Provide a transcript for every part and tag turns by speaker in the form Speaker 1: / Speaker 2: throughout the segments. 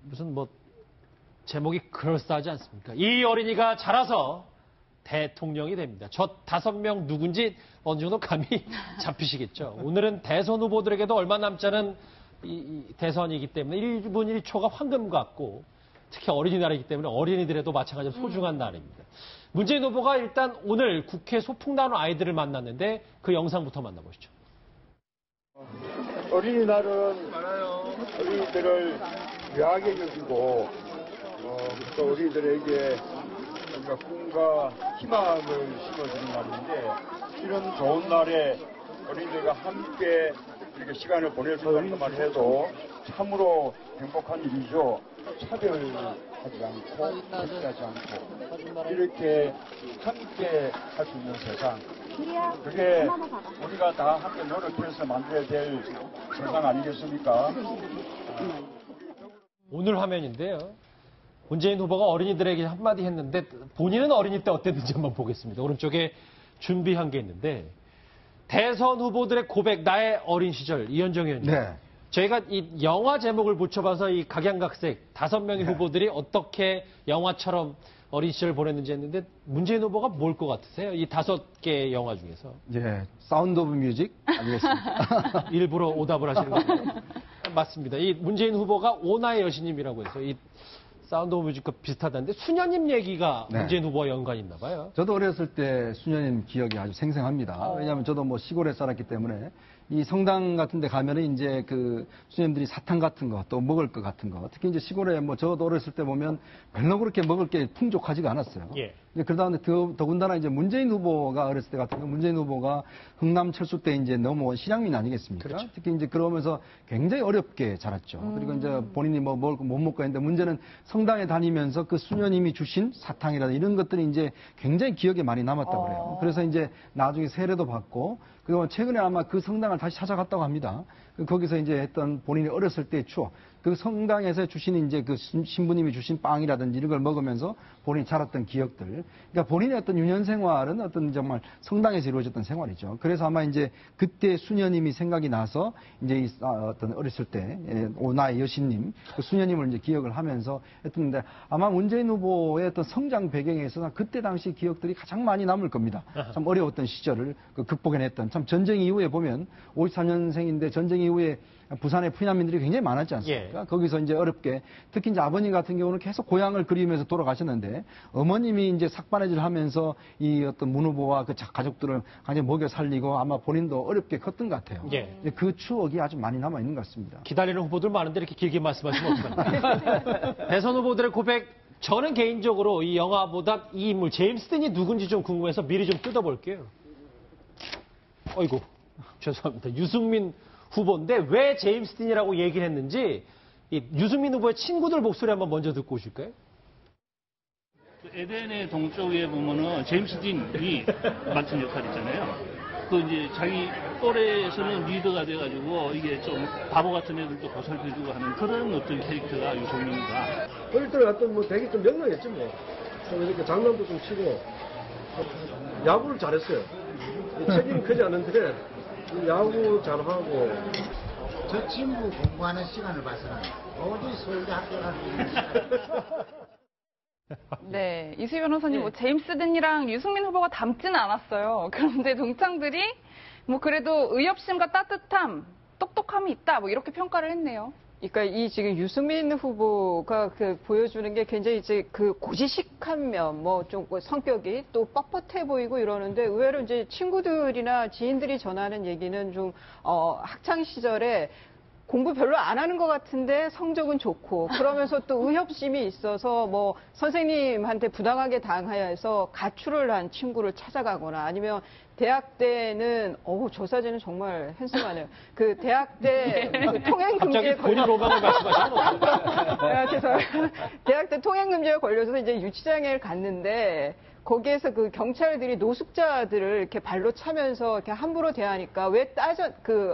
Speaker 1: 무슨 뭐 제목이 그럴싸하지 않습니까? 이 어린이가 자라서 대통령이 됩니다. 저 5명 누군지 어느 정도 감이 잡히시겠죠. 오늘은 대선 후보들에게도 얼마 남지 않은 이 대선이기 때문에 1분 1초가 황금 같고 특히 어린이날이기 때문에 어린이들에도 마찬가지로 소중한 날입니다. 문재인 후보가 일단 오늘 국회 소풍 나온 아이들을 만났는데 그 영상부터 만나보시죠.
Speaker 2: 어린이날은 어린이들을 귀하게 여기고 또 어린이들에게 우리가 꿈과 희망을 심어주는 날인데 이런 좋은 날에 어린이들과 함께 이렇게 시간을 보낼 수 있는 것만 해도 참으로 행복한 일이죠. 차별하지 않고 무시하지 않고 이렇게 함께 할 수 있는 세상. 그게 우리가 다 함께 노력해서 만들어야 될 세상 아니겠습니까?
Speaker 1: 오늘 화면인데요. 문재인 후보가 어린이들에게 한마디 했는데 본인은 어린이 때 어땠는지 한번 보겠습니다. 오른쪽에 준비한 게 있는데 대선 후보들의 고백, 나의 어린 시절, 이현정 의원님.
Speaker 3: 네.
Speaker 1: 저희가 이 영화 제목을 붙여봐서 이 각양각색 5명의 후보들이 어떻게 영화처럼 어린 시절을 보냈는지 했는데 문재인 후보가 뭘 것 같으세요? 이 5개의 영화 중에서.
Speaker 3: 예, 사운드 오브 뮤직 아니겠습니까?
Speaker 1: 일부러 오답을 하시는 거예요? 맞습니다. 이 문재인 후보가 오나의 여신님이라고 해서 이 사운드 오브 뮤직과 비슷하다는데 수녀님 얘기가
Speaker 3: 네.
Speaker 1: 문재인 후보와 연관이 있나 봐요.
Speaker 3: 저도 어렸을 때 수녀님 기억이 아주 생생합니다. 왜냐하면 저도 뭐 시골에 살았기 때문에 이 성당 같은 데 가면은 이제 그 수녀님들이 사탕 같은 거 또 먹을 것 같은 거 특히 이제 시골에 뭐 저도 어렸을 때 보면 별로 그렇게 먹을 게 풍족하지가 않았어요.
Speaker 1: 예.
Speaker 3: 그러다 보니 더군다나 이제 문재인 후보가 어렸을 때 같은 경우 문재인 후보가 흥남 철수 때 이제 넘어온 실향민 아니겠습니까?
Speaker 1: 그렇죠.
Speaker 3: 특히 이제 그러면서 굉장히 어렵게 자랐죠. 그리고 이제 본인이 뭐 먹을 거 못 먹고 했는데 문제는 성당에 다니면서 그 수녀님이 주신 사탕이라든지 이런 것들이 이제 굉장히 기억에 많이 남았다고 그래요. 그래서 이제 나중에 세례도 받고 그리고 최근에 아마 그 성당을 다시 찾아갔다고 합니다. 거기서 이제 했던 본인이 어렸을 때의 추억. 그 성당에서 주신 이제 그 신부님이 주신 빵이라든지 이런 걸 먹으면서 본인이 자랐던 기억들. 그러니까 본인의 어떤 유년 생활은 어떤 정말 성당에서 이루어졌던 생활이죠. 그래서 아마 이제 그때 수녀님이 생각이 나서 이제 어떤 어렸을 때 오나의 여신님, 그 수녀님을 이제 기억을 하면서 했는데 아마 문재인 후보의 어떤 성장 배경에 있어서 그때 당시 기억들이 가장 많이 남을 겁니다. 참 어려웠던 시절을 극복해냈던 참 전쟁 이후에 보면 54년생인데 전쟁 이후에 부산에 피난민들이 굉장히 많았지 않습니까?
Speaker 1: 예.
Speaker 3: 거기서 이제 어렵게 특히 이제 아버님 같은 경우는 계속 고향을 그리면서 돌아가셨는데 어머님이 이제 삭바느질 하면서 이 어떤 문 후보와 그 가족들을 굉장히 먹여 살리고 아마 본인도 어렵게 컸던 것 같아요.
Speaker 1: 예.
Speaker 3: 그 추억이 아주 많이 남아 있는 것 같습니다.
Speaker 1: 기다리는 후보들 많은데 이렇게 길게 말씀하시면 어떡합니까? 대선 후보들의 고백, 저는 개인적으로 이 영화보다 이 인물, 제임스 딘이 누군지 좀 궁금해서 미리 좀 뜯어볼게요. 어이구, 죄송합니다. 유승민 후보인데 왜 제임스 딘이라고 얘기를 했는지 이 유승민 후보의 친구들 목소리 한번 먼저 듣고 오실까요?
Speaker 4: 에덴의 동쪽에 보면은 제임스 딘이 맡은 역할 있잖아요. 그 이제 자기 또래에서는 리더가 돼가지고 이게 좀 바보 같은 애들도 보살펴주고 하는 그런 어떤 캐릭터가 유승민이다.
Speaker 5: 어릴 때 어떤 뭐 되게 좀 명랑했지 뭐. 좀 이렇게 장난도 좀 치고 야구를 잘했어요. 책임이 크지 않은데 야구 잘하고.
Speaker 6: 저 친구 공부하는 시간을 봐서는 어디 서울대 학교 가서 있는 시간.
Speaker 7: 네, 이수희 변호사님, 뭐 제임스 딘이랑 유승민 후보가 닮지는 않았어요. 그런데 동창들이 뭐 그래도 의협심과 따뜻함, 똑똑함이 있다, 뭐 이렇게 평가를 했네요.
Speaker 8: 그러니까 이 지금 유승민 후보가 그 보여주는 게 굉장히 이제 그 고지식한 면, 뭐 좀 성격이 또 뻣뻣해 보이고 이러는데 의외로 이제 친구들이나 지인들이 전하는 얘기는 좀 학창 시절에 공부 별로 안 하는 것 같은데 성적은 좋고 그러면서 또 의협심이 있어서 뭐 선생님한테 부당하게 당해서 가출을 한 친구를 찾아가거나 아니면 대학 때는 저 사진은 정말 핸섬하네요. 그 대학 때 그 통행금지에
Speaker 1: 갑자기 본인 로망을 말씀하시는 거예요?
Speaker 8: 죄송해요. 대학 때 통행금지에 걸려서 이제 유치장에 갔는데 거기에서 그 경찰들이 노숙자들을 이렇게 발로 차면서 이렇게 함부로 대하니까 왜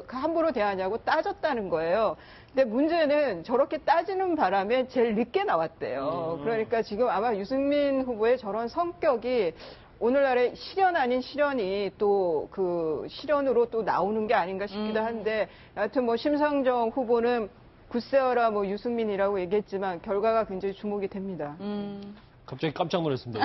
Speaker 8: 함부로 대하냐고 따졌다는 거예요. 근데 문제는 저렇게 따지는 바람에 제일 늦게 나왔대요. 그러니까 지금 아마 유승민 후보의 저런 성격이 오늘날의 실현 아닌 실현이 또 그 실현으로 또 나오는 게 아닌가 싶기도 한데, 여하튼 뭐 심상정 후보는 굿세어라 뭐 유승민이라고 얘기했지만 결과가 굉장히 주목이 됩니다.
Speaker 1: 갑자기 깜짝 놀랐습니다.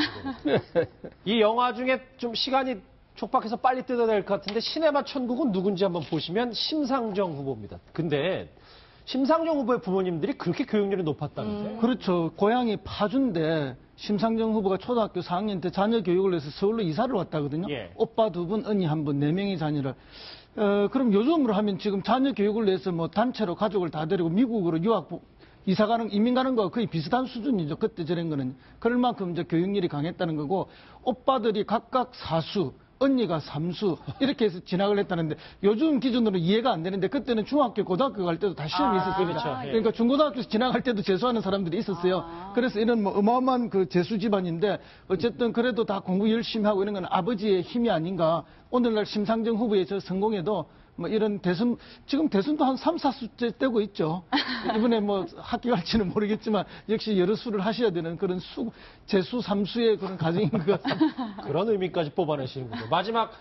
Speaker 1: 이 영화 중에 좀 시간이 촉박해서 빨리 뜯어야 될 것 같은데 시네마 천국은 누군지 한번 보시면 심상정 후보입니다. 근데 심상정 후보의 부모님들이 그렇게 교육열이 높았다면서요?
Speaker 3: 그렇죠. 고향이 파주인데 심상정 후보가 초등학교 4학년 때 자녀 교육을 해서 서울로 이사를 왔다거든요.
Speaker 1: 예.
Speaker 3: 오빠 2분, 언니 1분, 4명의 자녀를. 그럼 요즘으로 하면 지금 자녀 교육을 위해서 뭐 단체로 가족을 다 데리고 미국으로 이사 가는, 이민 가는 거와 거의 비슷한 수준이죠. 그때 저런 거는. 그럴 만큼 이제 교육열이 강했다는 거고, 오빠들이 각각 4수, 언니가 3수, 이렇게 해서 진학을 했다는데, 요즘 기준으로 이해가 안 되는데, 그때는 중학교, 고등학교 갈 때도 다 시험이 있었습니다.
Speaker 1: 그렇죠. 예.
Speaker 3: 그러니까 중고등학교에서 진학할 때도 재수하는 사람들이 있었어요. 그래서 이런 뭐 어마어마한 그 재수 집안인데, 어쨌든 그래도 다 공부 열심히 하고 이런 건 아버지의 힘이 아닌가. 오늘날 심상정 후보의 저 성공에도 뭐 이런 지금 대선도 한 3, 4수째 떼고 있죠. 이번에 뭐 학교 갈지는 모르겠지만 역시 여러 수를 하셔야 되는 그런 재수 3수의 그런 과정인 것 같습니다.
Speaker 1: 그런 의미까지 뽑아내시는군요. 마지막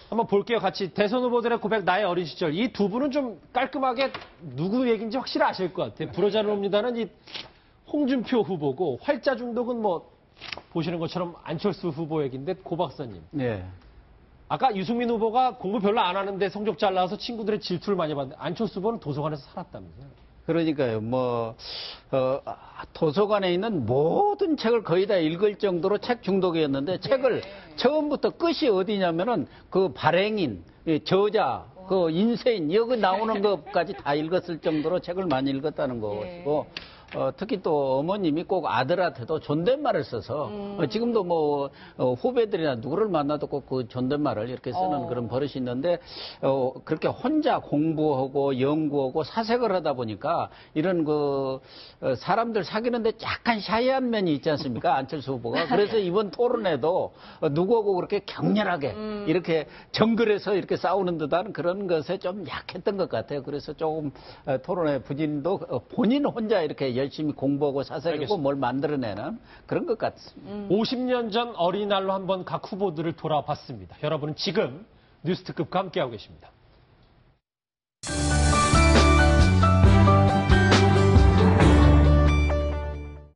Speaker 1: 한번 볼게요. 같이 대선 후보들의 고백 나의 어린 시절. 이 두 분은 좀 깔끔하게 누구 얘기인지 확실히 아실 것 같아요. 부러자는 옵니다는 이 홍준표 후보고 활자 중독은 뭐 보시는 것처럼 안철수 후보 얘기인데 고 박사님.
Speaker 9: 네.
Speaker 1: 아까 유승민 후보가 공부 별로 안 하는데 성적 잘 나와서 친구들의 질투를 많이 받는데 안철수 후보는 도서관에서 살았다면서요.
Speaker 9: 그러니까요, 도서관에 있는 모든 책을 거의 다 읽을 정도로 책 중독이었는데 책을 처음부터 끝이 어디냐면은 그 발행인, 저자, 그 인쇄인, 여기 나오는 것까지 다 읽었을 정도로 책을 많이 읽었다는 것이고, 특히 또 어머님이 꼭 아들한테도 존댓말을 써서 지금도 뭐 후배들이나 누구를 만나도 꼭 그 존댓말을 이렇게 쓰는 그런 버릇이 있는데 그렇게 혼자 공부하고 연구하고 사색을 하다 보니까 이런 그 사람들 사귀는데 약간 샤이한 면이 있지 않습니까? 안철수 후보가. 그래서 이번 토론에도 누구하고 그렇게 격렬하게 이렇게 정글에서 이렇게 싸우는 듯한 그런 것에 좀 약했던 것 같아요. 그래서 조금 토론의 부진도 본인 혼자 이렇게 열심히 공부하고 사색하고
Speaker 1: 알겠습니다.
Speaker 9: 뭘 만들어내는 그런 것 같습니다.
Speaker 1: 50년 전 어린이날로 한번 각 후보들을 돌아봤습니다. 여러분은 지금 뉴스특급과 함께하고 계십니다.